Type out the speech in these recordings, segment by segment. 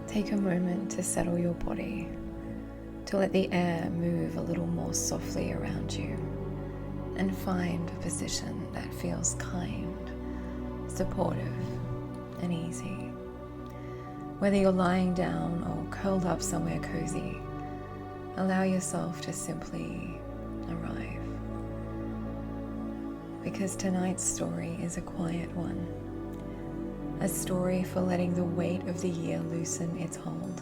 Take a moment to settle your body, to let the air move a little more softly around you, and find a position that feels kind, supportive, and easy. Whether you're lying down or curled up somewhere cozy, allow yourself to simply arrive. Because tonight's story is a quiet one, a story for letting the weight of the year loosen its hold,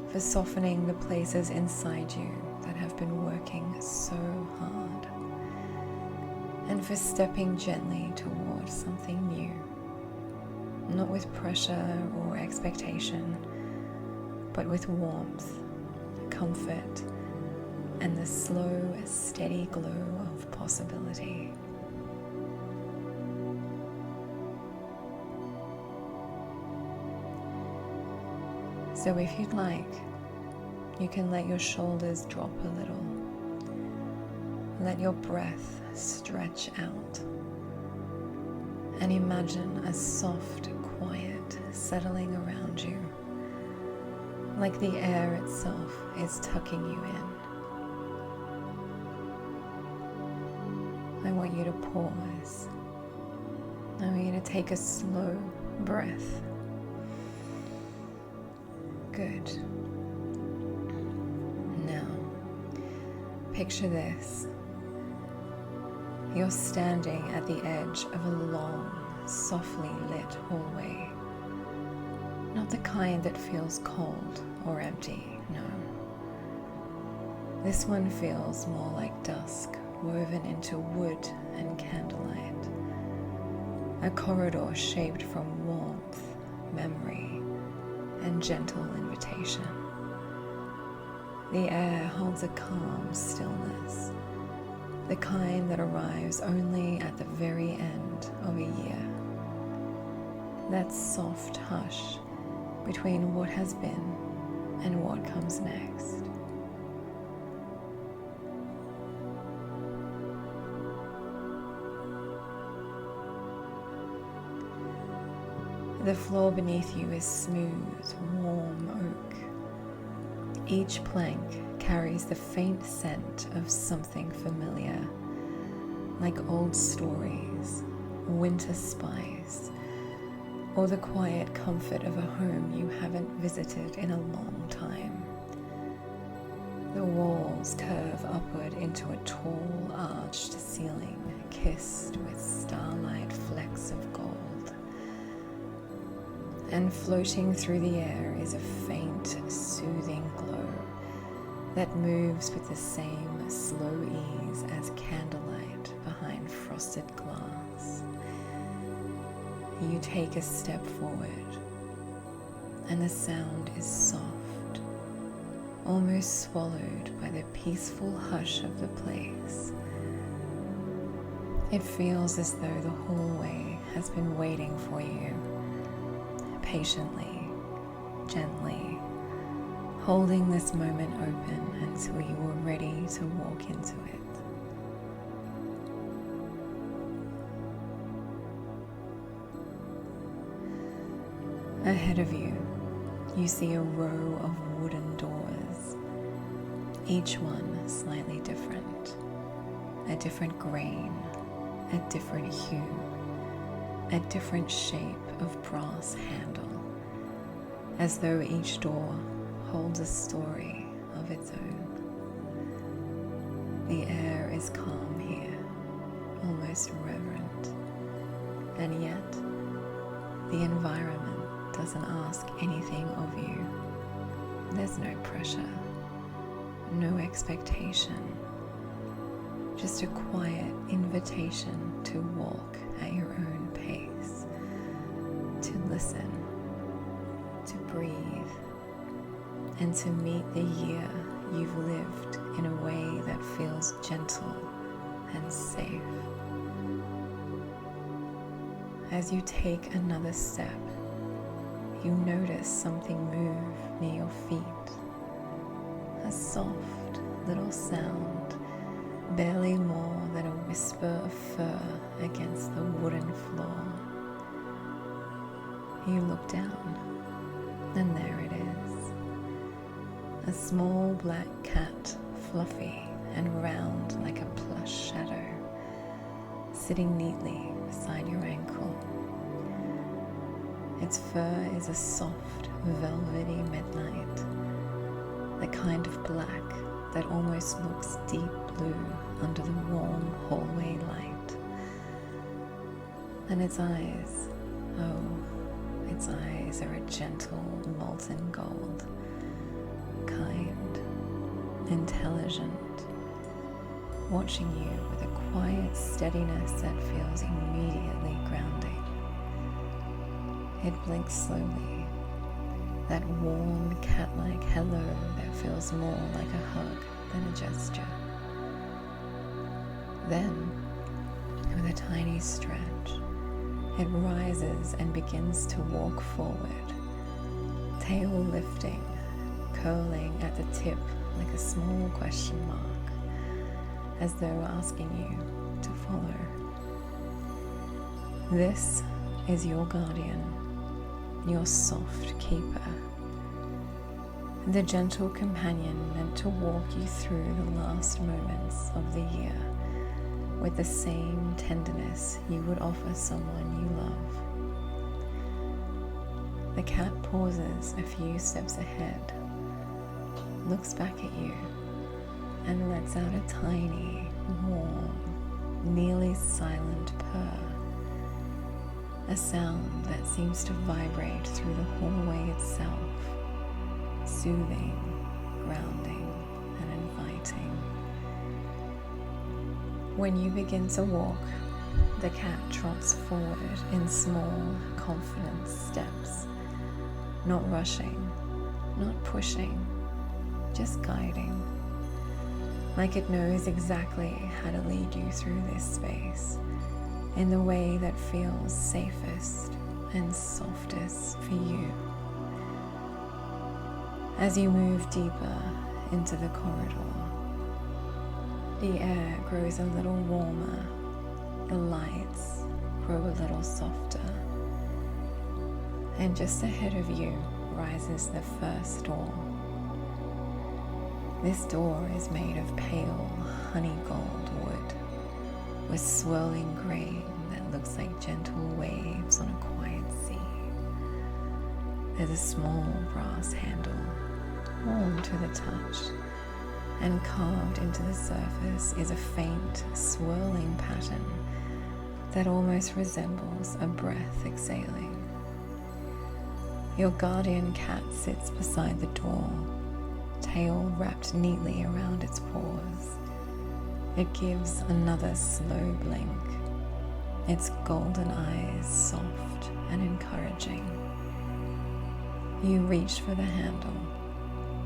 for softening the places inside you that have been working so hard, and for stepping gently towards something new, not with pressure or expectation, but with warmth, comfort, and the slow, steady glow of possibility. So if you'd like, you can let your shoulders drop a little. Let your breath stretch out. And imagine a soft quiet settling around you, like the air itself is tucking you in. I want you to pause. I want you to take a slow breath. Good. Now, picture this. You're standing at the edge of a long, softly lit hallway. Not the kind that feels cold or empty, no. This one feels more like dusk, woven into wood and candlelight. A corridor shaped from warmth, memory, and gentle invitation. The air holds a calm stillness, the kind that arrives only at the very end of a year. That soft hush between what has been and what comes next. The floor beneath you is smooth, warm oak. Each plank carries the faint scent of something familiar, like old stories, winter spice, or the quiet comfort of a home you haven't visited in a long time. The walls curve upward into a tall, arched ceiling, kissed with starlight flecks of gold. And floating through the air is a faint, soothing glow that moves with the same slow ease as candlelight behind frosted glass. You take a step forward, and the sound is soft, almost swallowed by the peaceful hush of the place. It feels as though the hallway has been waiting for you, patiently, gently, holding this moment open until you are ready to walk into it. Ahead of you, you see a row of wooden doors, each one slightly different, a different grain, a different hue, a different shape of brass handle, as though each door holds a story of its own. The air is calm here, almost reverent, and yet the environment doesn't ask anything of you. There's no pressure, no expectation, just a quiet invitation to walk at your own pace, to listen, to breathe, and to meet the year you've lived in a way that feels gentle and safe. As you take another step, you notice something move near your feet. A soft little sound, barely more than a whisper of fur against the wooden floor. You look down, And there it is. A small black cat, fluffy and round like a plush shadow, sitting neatly beside your ankle. Its fur is a soft, velvety midnight, the kind of black that almost looks deep blue under the warm hallway light. And its eyes, oh, its eyes are a gentle molten gold, kind, intelligent, watching you with a quiet steadiness that feels immediately grounding. It blinks slowly, that warm cat-like hello that feels more like a hug than a gesture. Then, with a tiny stretch, it rises and begins to walk forward, tail lifting, curling at the tip like a small question mark, as though asking you to follow. This is your guardian, your soft keeper, the gentle companion meant to walk you through the last moments of the year with the same tenderness you would offer someone you love. The cat pauses a few steps ahead, looks back at you, and lets out a tiny, warm, nearly silent purr. A sound that seems to vibrate through the hallway itself, soothing, grounding, and inviting. When you begin to walk, the cat trots forward in small, confident steps, not rushing, not pushing, just guiding, like it knows exactly how to lead you through this space in the way that feels safest and softest for you. As you move deeper into the corridor, the air grows a little warmer, the lights grow a little softer, and just ahead of you rises the first door. This door is made of pale honey gold wood, with swirling grain that looks like gentle waves on a quiet sea. There's a small brass handle, warm to the touch, and carved into the surface is a faint, swirling pattern that almost resembles a breath exhaling. Your guardian cat sits beside the door, tail wrapped neatly around its paws. It gives another slow blink, its golden eyes soft and encouraging. You reach for the handle.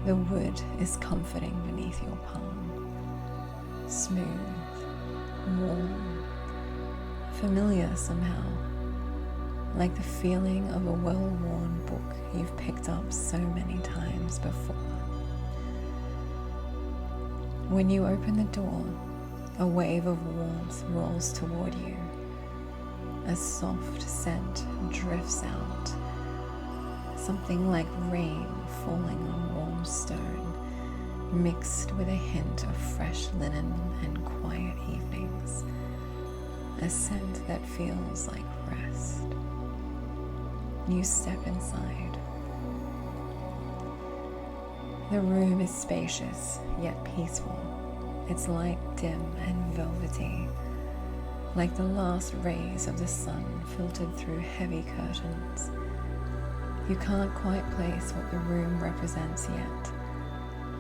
The wood is comforting beneath your palm. Smooth, warm, familiar somehow, like the feeling of a well-worn book you've picked up so many times before. When you open the door, a wave of warmth rolls toward you. A soft scent drifts out, something like rain falling on warm stone, mixed with a hint of fresh linen and quiet evenings. A scent that feels like rest. You step inside. The room is spacious yet peaceful, its light dim and velvety, like the last rays of the sun filtered through heavy curtains. You can't quite place what the room represents yet,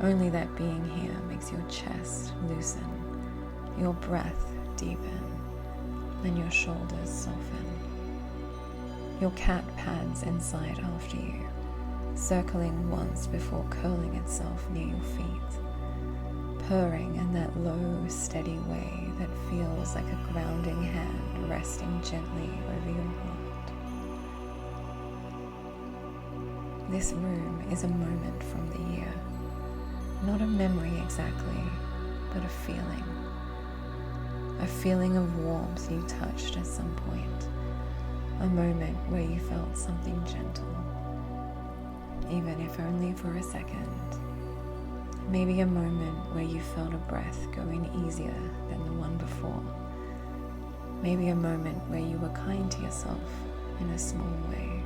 only that being here makes your chest loosen, your breath deepen, and your shoulders soften. Your cat pads inside after you, circling once before curling itself near your feet, purring in that low, steady way that feels like a grounding hand resting gently over your heart. This room is a moment from the year, not a memory exactly, but a feeling. A feeling of warmth you touched at some point, a moment where you felt something gentle. even if only for a second. Maybe a moment where you felt a breath going easier than the one before. Maybe a moment where you were kind to yourself in a small way.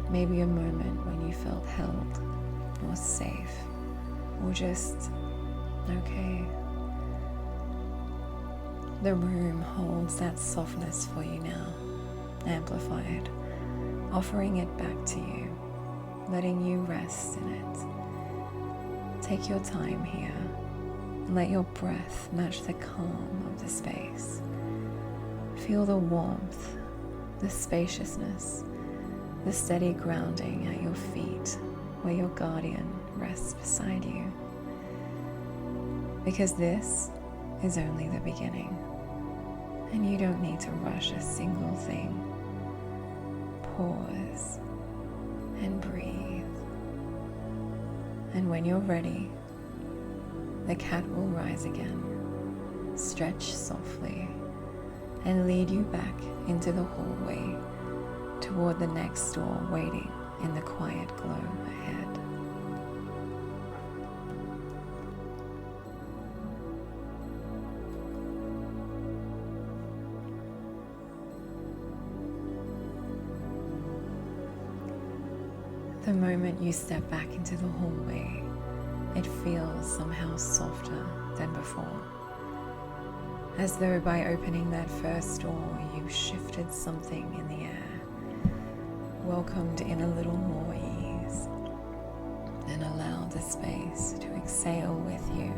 Maybe a moment when you felt held or safe or just okay. The room holds that softness for you now, amplified, offering it back to you, letting you rest in it. Take your time here and let your breath match the calm of the space. Feel the warmth, the spaciousness, the steady grounding at your feet where your guardian rests beside you. Because this is only the beginning, and you don't need to rush a single thing. Pause and breathe. And when you're ready, the cat will rise again, stretch softly, and lead you back into the hallway toward the next door waiting in the quiet glow ahead. The moment you step back into the hallway, it feels somehow softer than before. As though by opening that first door, you shifted something in the air, welcomed in a little more ease, and allowed the space to exhale with you.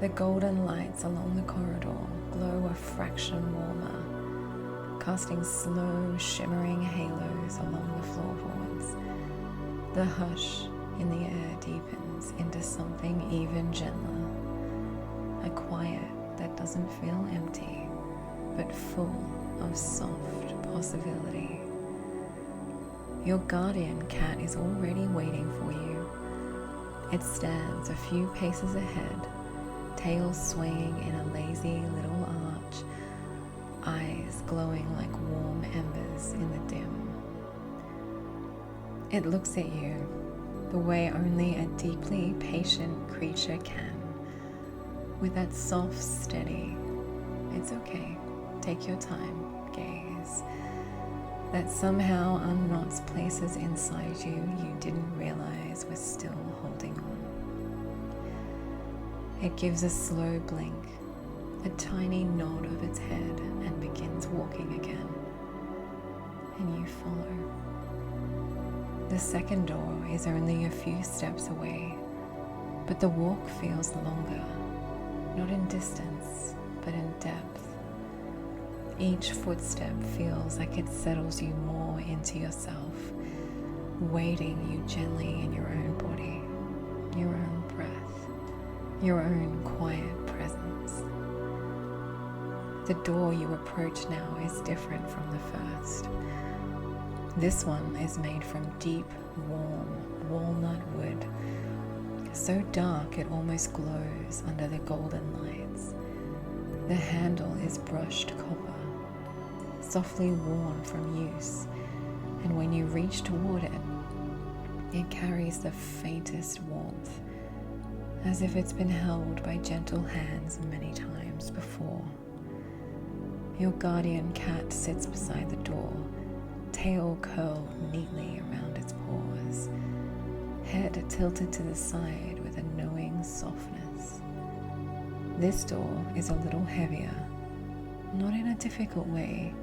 The golden lights along the corridor glow a fraction warmer, casting slow, shimmering halos along the floorboards. The hush in the air deepens into something even gentler, a quiet that doesn't feel empty, but full of soft possibility. Your guardian cat is already waiting for you. It stands a few paces ahead, tail swaying in a lazy little arch, eyes glowing like warm embers in the dim. It looks at you the way only a deeply patient creature can, with that soft, steady, "It's okay, take your time" gaze that somehow unknots places inside you didn't realize were still holding on. It gives a slow blink, a tiny nod of its head, and begins walking again. And you follow. The second door is only a few steps away, but the walk feels longer, not in distance, but in depth. Each footstep feels like it settles you more into yourself, weighting you gently in your own body, your own breath, your own quiet presence. The door you approach now is different from the first. This one is made from deep, warm walnut wood, so dark it almost glows under the golden lights. The handle is brushed copper, softly worn from use, and when you reach toward it, it carries the faintest warmth, as if it's been held by gentle hands many times before. Your guardian cat sits beside the door, tail curled neatly around its paws, head tilted to the side with a knowing softness. This door is a little heavier, not in a difficult way,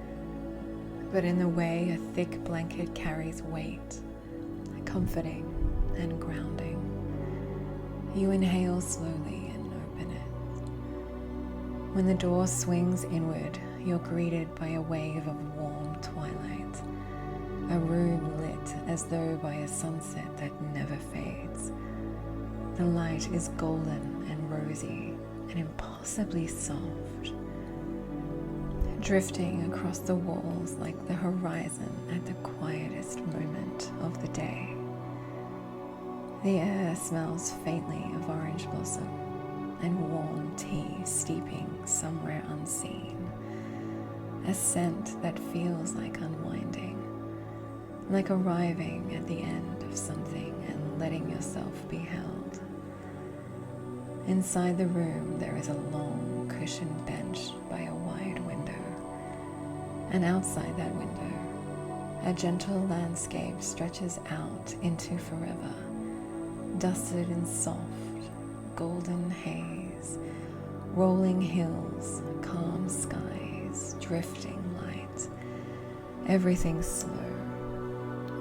but in the way a thick blanket carries weight, comforting and grounding. You inhale slowly and open it. When the door swings inward, you're greeted by a wave of warm twilight, a room lit as though by a sunset that never fades. The light is golden and rosy and impossibly soft, drifting across the walls like the horizon at the quietest moment of the day. The air smells faintly of orange blossom and warm tea steeping somewhere unseen, a scent that feels like unwinding, like arriving at the end of something and letting yourself be held. Inside the room, there is a long cushioned bench by a wide window, and outside that window, a gentle landscape stretches out into forever, dusted in soft, golden haze, rolling hills, calm skies, drifting light, everything slow,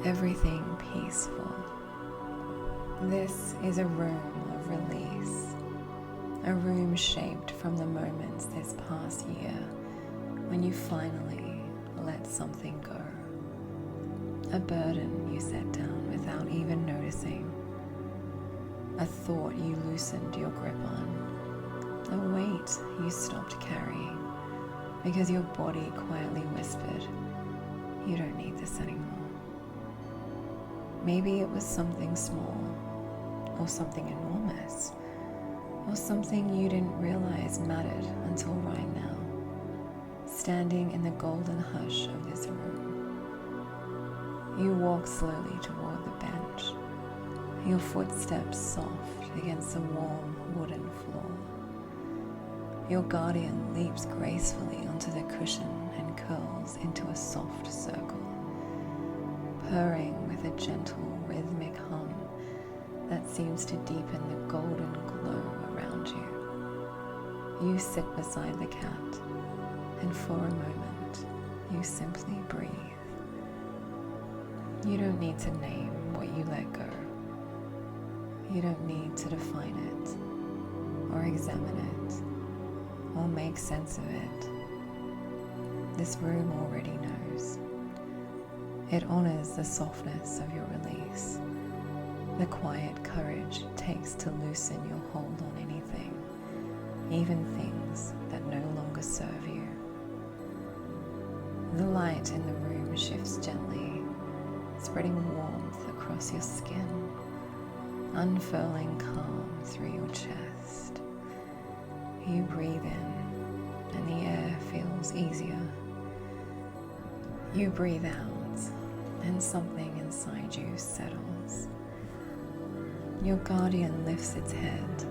everything peaceful. This is a room of release, a room shaped from the moments this past year when you finally let something go. A burden you set down without even noticing, a thought you loosened your grip on, a weight you stopped carrying because your body quietly whispered, "You don't need this anymore." Maybe it was something small, or something enormous, or something you didn't realize mattered until right now, standing in the golden hush of this room. You walk slowly toward the bench, your footsteps soft against the warm wooden floor. Your guardian leaps gracefully onto the cushion and curls into a soft circle, purring with a gentle rhythmic hum that seems to deepen the golden glow around you. You sit beside the cat, and for a moment, you simply breathe. You don't need to name what you let go. You don't need to define it, or examine it, or make sense of it. This room already knows. It honors the softness of your release, the quiet courage it takes to loosen your hold on anything, even things that no longer serve you. The light in the room shifts gently, spreading warmth across your skin, unfurling calm through your chest. You breathe in, and the air feels easier. You breathe out, and something inside you settles. Your guardian lifts its head,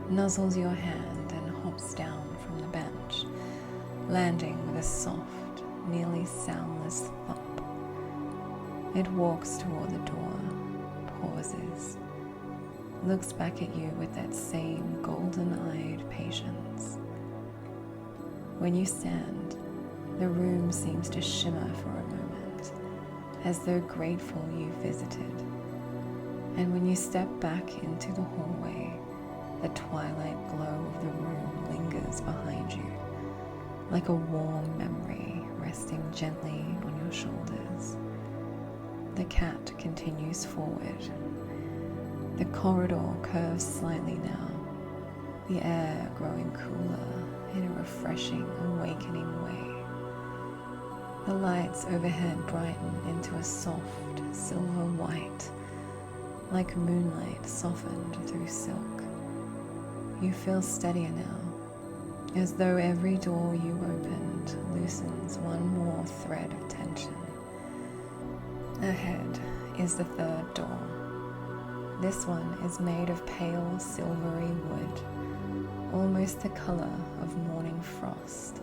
nuzzles your hand, and hops down from the bench, landing with a soft, nearly soundless thump. It walks toward the door, pauses, looks back at you with that same golden-eyed patience. When you stand, the room seems to shimmer for a moment, as though grateful you visited. And when you step back into the hallway, the twilight glow of the room lingers behind you, like a warm memory resting gently on your shoulders. The cat continues forward. The corridor curves slightly now, the air growing cooler in a refreshing, awakening way. The lights overhead brighten into a soft, silver white, like moonlight softened through silk. You feel steadier now, as though every door you opened loosens one more thread of tension. Ahead is the third door. This one is made of pale silvery wood, almost the color of morning frost,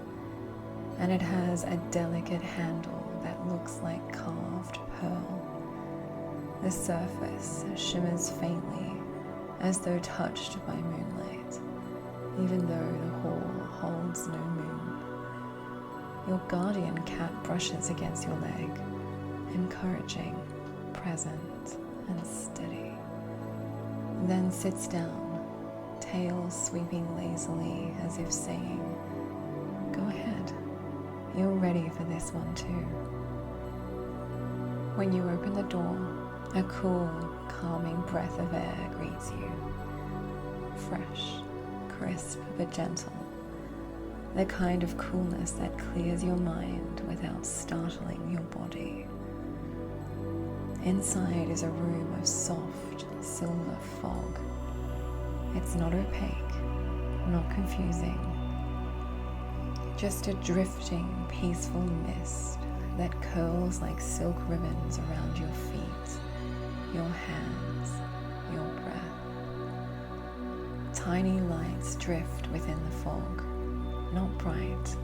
and it has a delicate handle that looks like carved pearl. The surface shimmers faintly, as though touched by moonlight, even though the hall holds no moon. Your guardian cat brushes against your leg, encouraging, present, and steady. Then sits down, tail sweeping lazily as if saying, "Go ahead, you're ready for this one too." When you open the door, a cool, calming breath of air greets you. Fresh, crisp, but gentle. The kind of coolness that clears your mind without startling your body. Inside is a room of soft, silver fog. It's not opaque, not confusing. Just a drifting, peaceful mist that curls like silk ribbons around your feet, your hands, your breath. Tiny lights drift within the fog, not bright,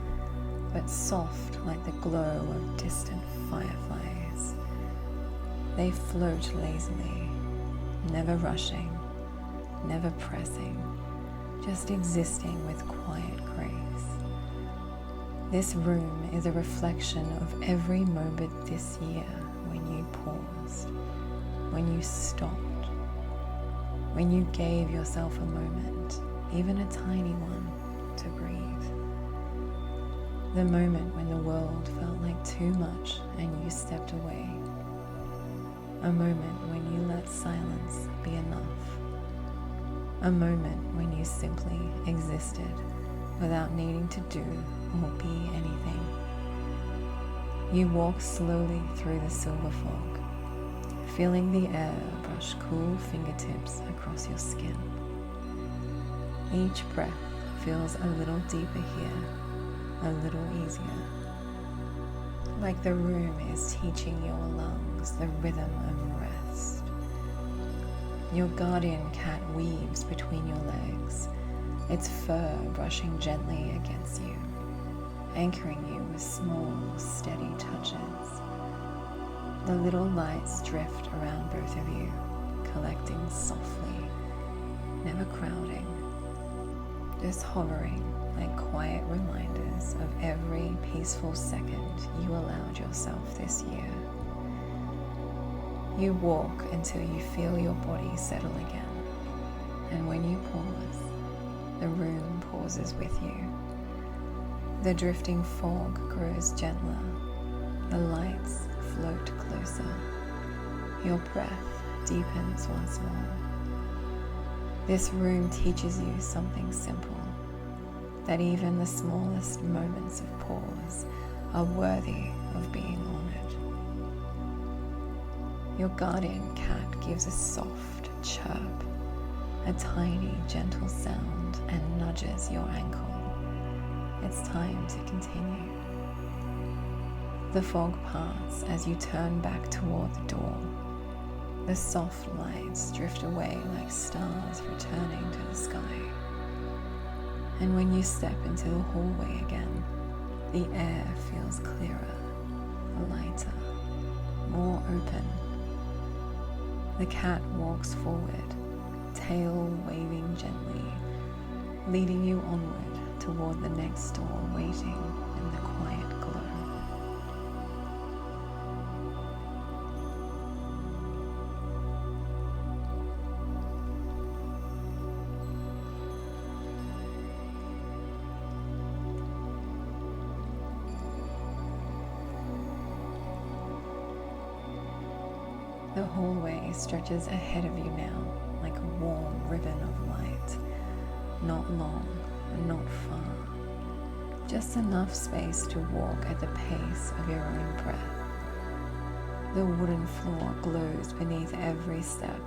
but soft like the glow of distant fireflies. They float lazily, never rushing, never pressing, just existing with quiet grace. This room is a reflection of every moment this year when you paused, when you stopped, when you gave yourself a moment, even a tiny one, to breathe. The moment when the world felt like too much and you stepped away. A moment when you let silence be enough. A moment when you simply existed without needing to do or be anything. You walk slowly through the silver fog, feeling the air brush cool fingertips across your skin. Each breath feels a little deeper here, a little easier. Like the room is teaching your lungs the rhythm of rest. Your guardian cat weaves between your legs, its fur brushing gently against you, anchoring you with small, steady touches. The little lights drift around both of you, collecting softly, never crowding, just hovering like quiet reminders of every peaceful second you allowed yourself this year. You walk until you feel your body settle again, and when you pause, the room pauses with you. The drifting fog grows gentler, the lights float closer, your breath deepens once more. This room teaches you something simple, that even the smallest moments of pause are worthy of being honored. Your guardian cat gives a soft chirp, a tiny, gentle sound, and nudges your ankle. It's time to continue. The fog parts as you turn back toward the door. The soft lights drift away like stars returning to the sky. And when you step into the hallway again, the air feels clearer, lighter, more open. The cat walks forward, tail waving gently, leading you onward toward the next door waiting in the quiet glow. The hallway stretches ahead of you now like a warm ribbon of light, not long, not far, just enough space to walk at the pace of your own breath. The wooden floor glows beneath every step,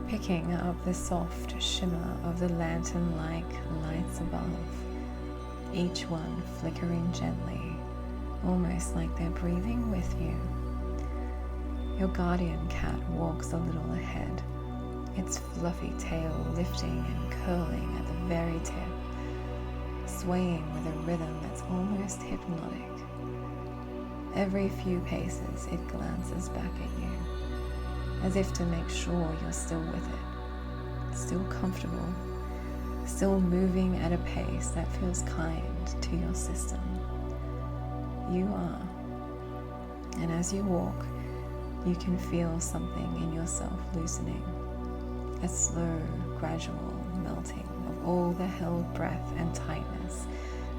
picking up the soft shimmer of the lantern-like lights above, each one flickering gently, almost like they're breathing with you. Your guardian cat walks a little ahead, its fluffy tail lifting and curling at the very tip, swaying with a rhythm that's almost hypnotic. Every few paces it glances back at you, as if to make sure you're still with it, still comfortable, still moving at a pace that feels kind to your system. You are. And as you walk, you can feel something in yourself loosening, a slow, gradual melting of all the held breath and tightness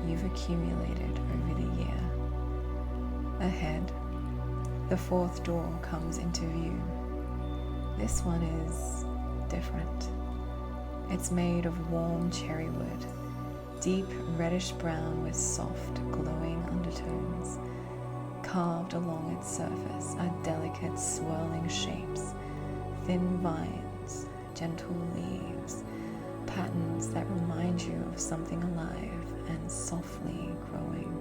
you've accumulated over the year. Ahead, the fourth door comes into view. This one is different. It's made of warm cherry wood, deep reddish brown with soft, glowing undertones. Carved along its surface are delicate swirling shapes, thin vines, gentle leaves, patterns that remind you of something alive and softly growing.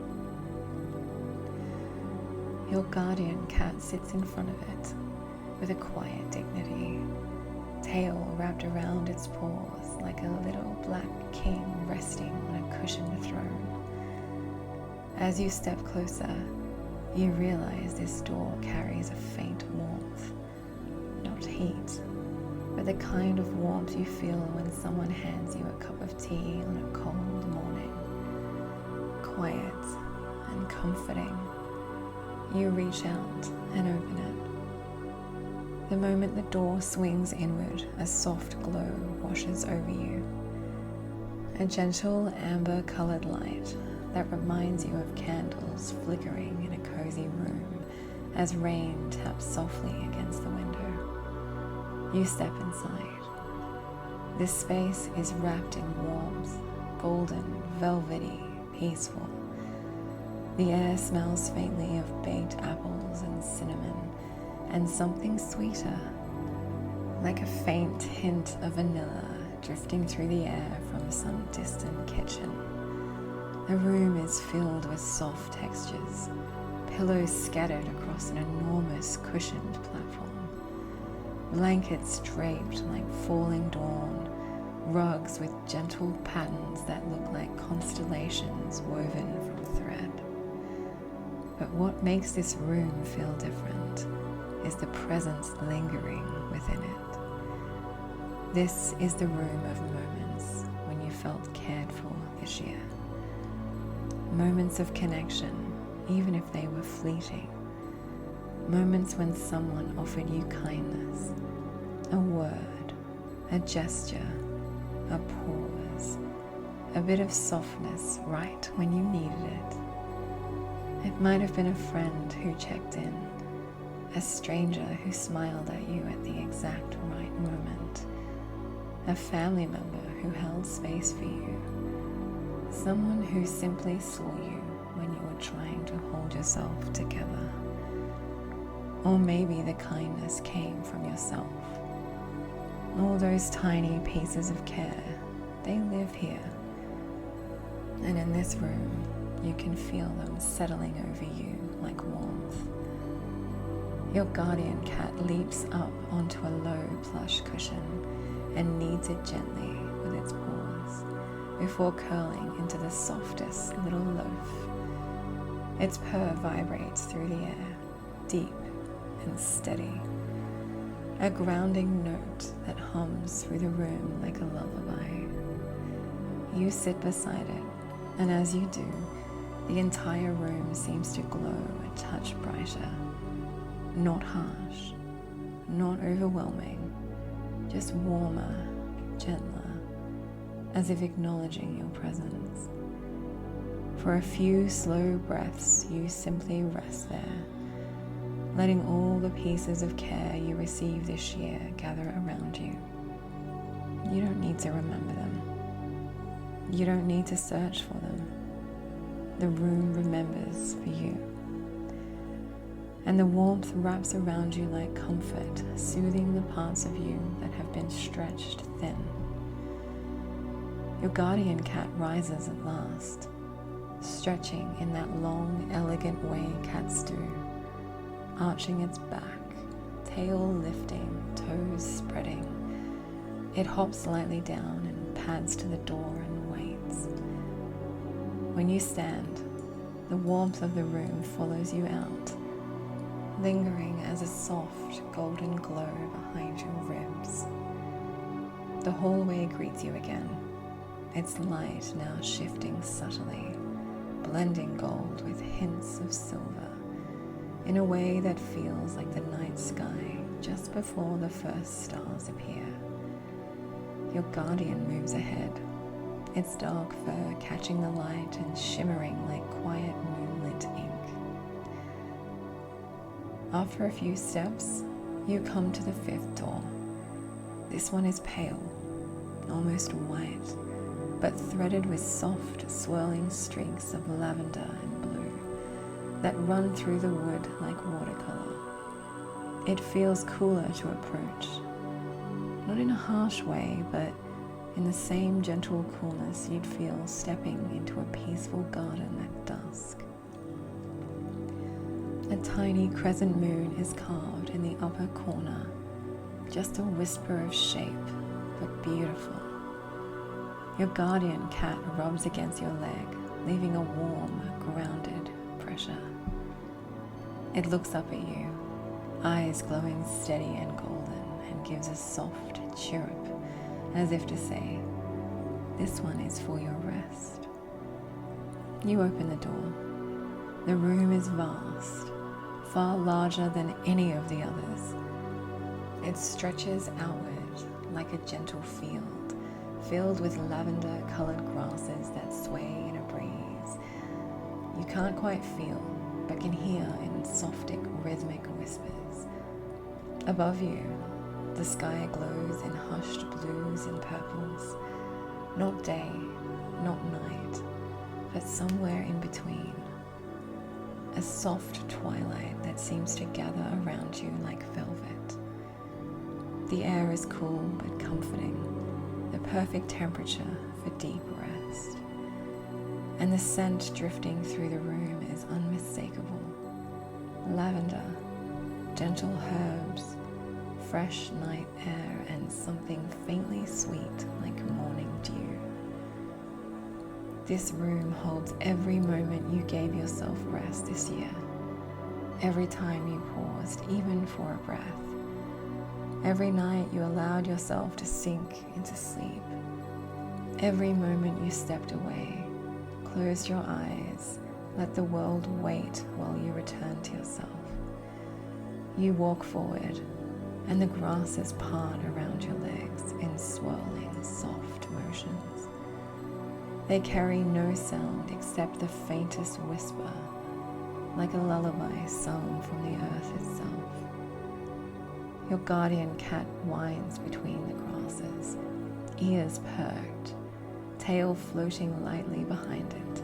Your guardian cat sits in front of it with a quiet dignity, tail wrapped around its paws like a little black king resting on a cushioned throne. As you step closer, you realize this door carries a faint warmth, not heat, but the kind of warmth you feel when someone hands you a cup of tea on a cold morning. Quiet and comforting. You reach out and open it. The moment the door swings inward, a soft glow washes over you. A gentle amber-colored light that reminds you of candles flickering in a cozy room as rain taps softly against the window. You step inside. This space is wrapped in warmth, golden, velvety, peaceful. The air smells faintly of baked apples and cinnamon, and something sweeter, like a faint hint of vanilla drifting through the air from some distant kitchen. The room is filled with soft textures, pillows scattered across an enormous cushioned platform, blankets draped like falling dawn, rugs with gentle patterns that look like constellations woven from thread. But what makes this room feel different is the presence lingering within it. This is the room of moments when you felt cared for this year. Moments of connection, even if they were fleeting. Moments when someone offered you kindness, a word, a gesture, a pause, a bit of softness right when you needed it. It might have been a friend who checked in, a stranger who smiled at you at the exact right moment, a family member who held space for you, someone who simply saw you when you were trying to hold yourself together. Or maybe the kindness came from yourself. All those tiny pieces of care, they live here. And in this room, you can feel them settling over you like warmth. Your guardian cat leaps up onto a low plush cushion and kneads it gently with its paws before curling into the softest little loaf. Its purr vibrates through the air, deep and steady, a grounding note that hums through the room like a lullaby. You sit beside it, and as you do, the entire room seems to glow a touch brighter. Not harsh, not overwhelming, just warmer, gentler, as if acknowledging your presence. For a few slow breaths, you simply rest there, letting all the pieces of care you received this year gather around you. You don't need to remember them. You don't need to search for them. The room remembers for you. And the warmth wraps around you like comfort, soothing the parts of you that have been stretched thin. Your guardian cat rises at last, stretching in that long, elegant way cats do, arching its back, tail lifting, toes spreading. It hops lightly down and pads to the door and waits. When you stand, the warmth of the room follows you out, lingering as a soft golden glow behind your ribs. The hallway greets you again, its light now shifting subtly, blending gold with hints of silver, in a way that feels like the night sky just before the first stars appear. Your guardian moves ahead, its dark fur catching the light and shimmering like quiet moonlit ink. After a few steps, you come to the fifth door. This one is pale, almost white, but threaded with soft, swirling streaks of lavender and blue that run through the wood like watercolor. It feels cooler to approach, not in a harsh way, but in the same gentle coolness you'd feel stepping into a peaceful garden at dusk. A tiny crescent moon is carved in the upper corner, just a whisper of shape, but beautiful. Your guardian cat rubs against your leg, leaving a warm, grounded pressure. It looks up at you, eyes glowing steady and golden, and gives a soft chirrup, as if to say, "This one is for your rest." You open the door. The room is vast, far larger than any of the others. It stretches outward like a gentle field, filled with lavender-colored grasses that sway in a breeze. You can't quite feel, but can hear in soft, rhythmic whispers. Above you, the sky glows in hushed blues and purples. Not day, not night, but somewhere in between. A soft twilight that seems to gather around you like velvet. The air is cool but comforting, the perfect temperature for deep rest. And the scent drifting through the room is unmistakable. Lavender, gentle herbs, fresh night air, and something faintly sweet like morning dew. This room holds every moment you gave yourself rest this year, every time you paused, even for a breath, every night you allowed yourself to sink into sleep, every moment you stepped away, closed your eyes, let the world wait while you return to yourself. You walk forward, and the grasses part around your legs in swirling, soft motions. They carry no sound except the faintest whisper, like a lullaby sung from the earth itself. Your guardian cat winds between the grasses, ears perked, tail floating lightly behind it,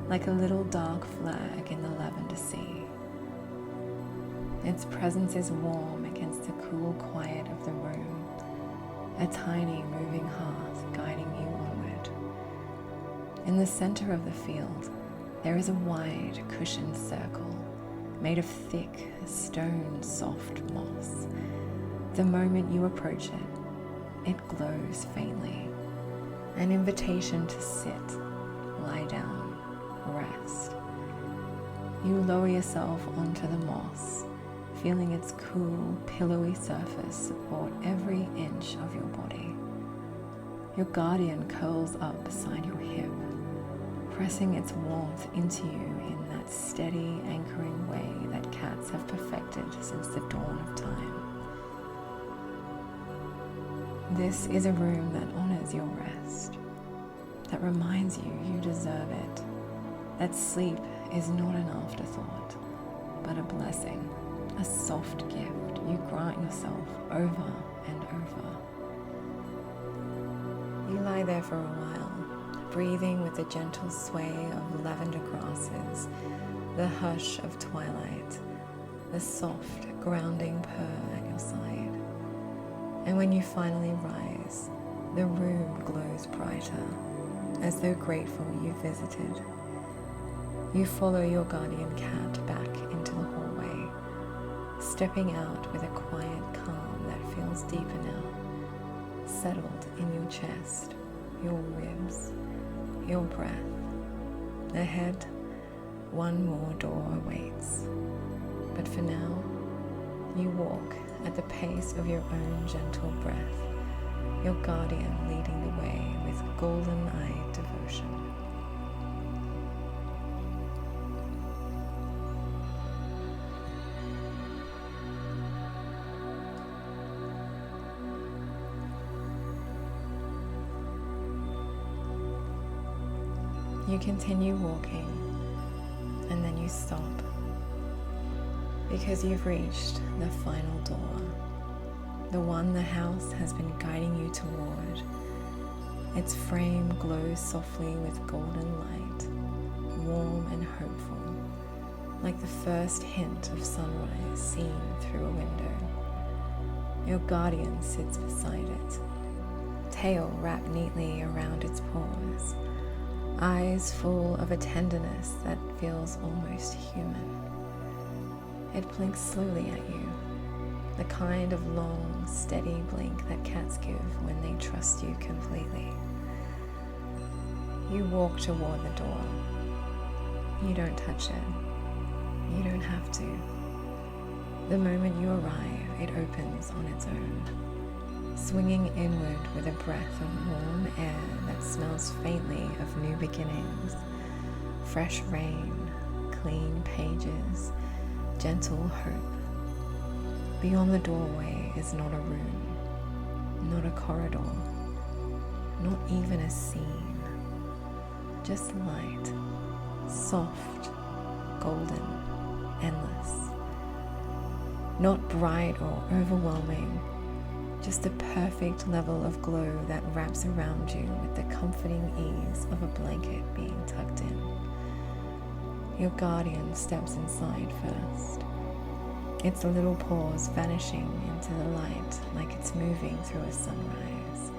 like a little dark flag in the lavender sea. Its presence is warm against the cool quiet of the room, a tiny moving hearth guiding you onward. In the center of the field, there is a wide, cushioned circle made of thick, stone soft moss. The moment you approach it, it glows faintly, an invitation to sit, lie down, rest. You lower yourself onto the moss, feeling its cool, pillowy surface support every inch of your body. Your guardian curls up beside your hip, pressing its warmth into you in that steady, anchoring way that cats have perfected since the dawn of time. This is a room that honors your rest, that reminds you you deserve it, that sleep is not an afterthought, but a blessing, a soft gift you grant yourself over and over. You lie there for a while, breathing with the gentle sway of lavender grasses, the hush of twilight, the soft, grounding purr at your side. And when you finally rise, the room glows brighter, as though grateful you visited. You follow your guardian cat back into the hallway, stepping out with a quiet calm that feels deeper now, settled in your chest, your ribs, your breath. Ahead, one more door awaits. But for now, you walk at the pace of your own gentle breath, your guardian leading the way with golden-eyed devotion. You continue walking, and then you stop, because you've reached the final door, the one the house has been guiding you toward. Its frame glows softly with golden light, warm and hopeful, like the first hint of sunrise seen through a window. Your guardian sits beside it, tail wrapped neatly around its paws, eyes full of a tenderness that feels almost human. It blinks slowly at you, the kind of long, steady blink that cats give when they trust you completely. You walk toward the door. You don't touch it. You don't have to. The moment you arrive, it opens on its own, swinging inward with a breath of warm air that smells faintly of new beginnings, fresh rain, clean pages, gentle hope. Beyond the doorway is not a room, not a corridor, not even a scene, just light, soft, golden, endless. Not bright or overwhelming, just a perfect level of glow that wraps around you with the comforting ease of a blanket being tucked in. Your guardian steps inside first, its little paws vanishing into the light like it's moving through a sunrise.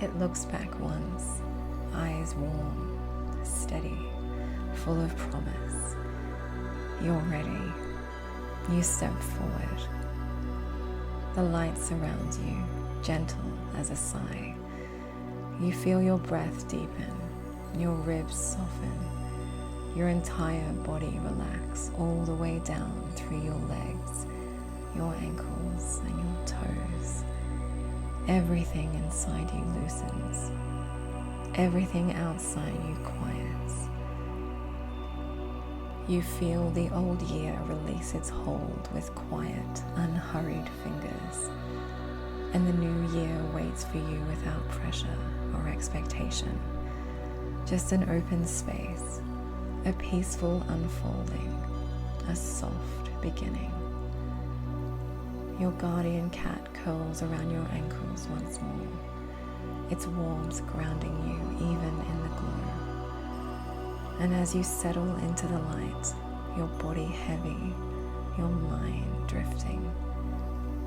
It looks back once, eyes warm, steady, full of promise. You're ready. You step forward. The light surrounds you, gentle as a sigh. You feel your breath deepen, your ribs soften, your entire body relax all the way down through your legs, your ankles, and your toes. Everything inside you loosens. Everything outside you quiets. You feel the old year release its hold with quiet, unhurried fingers, and the new year waits for you without pressure or expectation. Just an open space, a peaceful unfolding, a soft beginning. Your guardian cat curls around your ankles once more, its warmth grounding you even in the glow. And as you settle into the light, your body heavy, your mind drifting,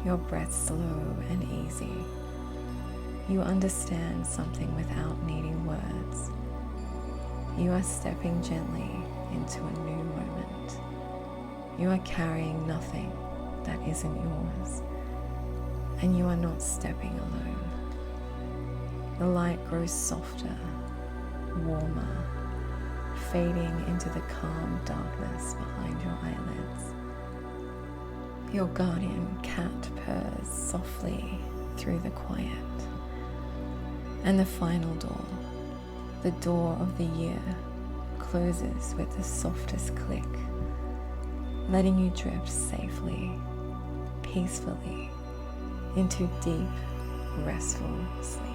your breath slow and easy, you understand something without needing words. You are stepping gently into a new moment. You are carrying nothing that isn't yours, and you are not stepping alone. The light grows softer, warmer, fading into the calm darkness behind your eyelids. Your guardian cat purrs softly through the quiet. And the final door, the door of the year, closes with the softest click, letting you drift safely, peacefully, into deep, restful sleep.